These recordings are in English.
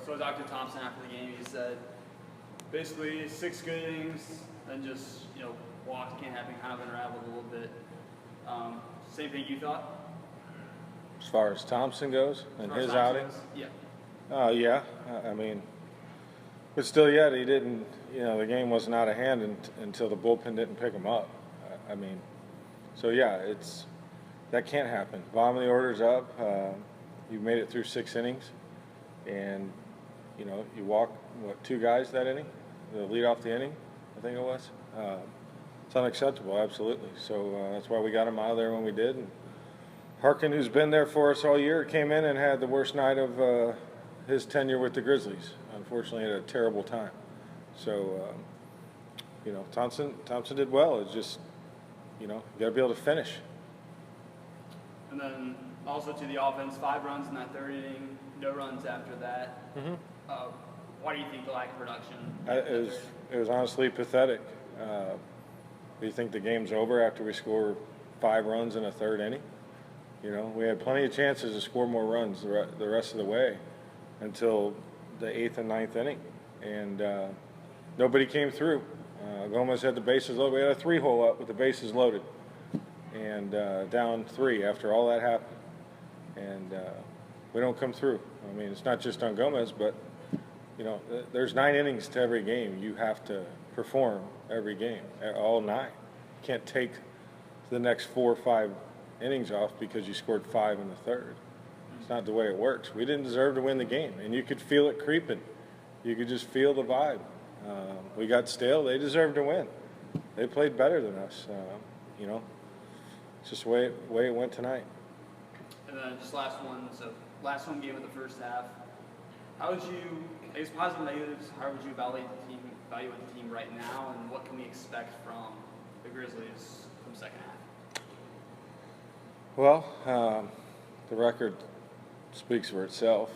So Dr. Thompson after the game, he said basically 6 good innings and just walked, can't happen, kind of unraveled a little bit. Same thing you thought? As far as Thompson goes and his outing? Yeah. Yeah. I mean, but still yet he didn't, the game wasn't out of hand until the bullpen didn't pick him up. I mean, so yeah, that can't happen. Bottom of the order's up. You made it through 6 innings, and you walk 2 guys that inning, the lead off the inning, I think it was. It's unacceptable, absolutely. So that's why we got him out of there when we did. And Harkin, who's been there for us all year, came in and had the worst night of his tenure with the Grizzlies. Unfortunately, at a terrible time. So Thompson did well. It's just you got to be able to finish. And then also to the offense, 5 runs in that 3rd inning, no runs after that. Mm-hmm. Why do you think the lack of production? It was honestly pathetic. Do you think the game's over after we score 5 runs in a 3rd inning? We had plenty of chances to score more runs the rest of the way until the 8th and 9th inning, and nobody came through. Gomez had the bases loaded. We had a 3-hole up with the bases loaded, and down 3 after all that happened, and we don't come through. I mean, it's not just on Gomez, but there's 9 innings to every game. You have to perform every game, all 9. You can't take the next 4 or 5 innings off because you scored 5 in the 3rd. It's not the way it works. We didn't deserve to win the game, and you could feel it creeping. You could just feel the vibe. We got stale. They deserved to win. They played better than us. It's just the way it went tonight. And then just last one. So last home game of the first half. How would you, I guess positive and negatives, how would you evaluate the team right now, and what can we expect from the Grizzlies from second half? Well, the record speaks for itself,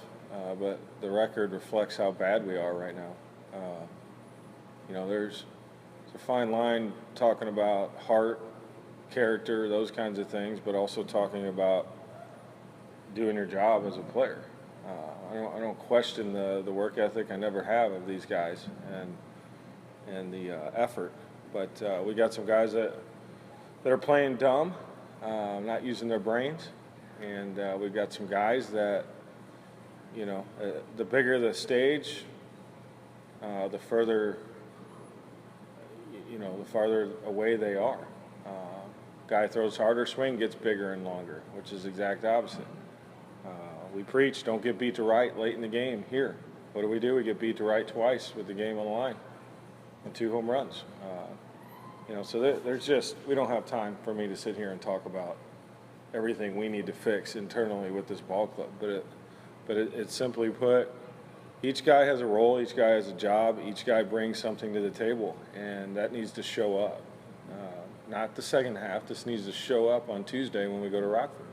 but the record reflects how bad we are right now. There's a fine line talking about heart, character, those kinds of things, but also talking about doing your job as a player. I don't question the work ethic. I never have of these guys and the effort. But we got some guys that are playing dumb, not using their brains, and we've got some guys that the bigger the stage, the farther away they are. Guy throws harder, swing gets bigger and longer, which is the exact opposite. We preach, don't get beat to right late in the game. Here, what do? We get beat to right twice with the game on the line and 2 home runs. So there's just, we don't have time for me to sit here and talk about everything we need to fix internally with this ball club. But it's simply put, each guy has a role, each guy has a job, each guy brings something to the table, and that needs to show up. Not the second half. This needs to show up on Tuesday when we go to Rockford.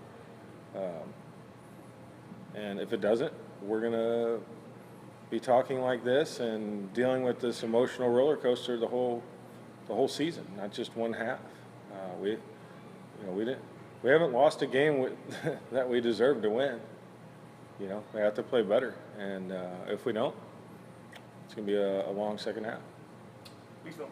And if it doesn't, we're going to be talking like this and dealing with this emotional roller coaster the whole season, not just one half. We haven't lost a game that we deserve to win. We have to play better, and if we don't, it's going to be a long second half. Thanks, Phil.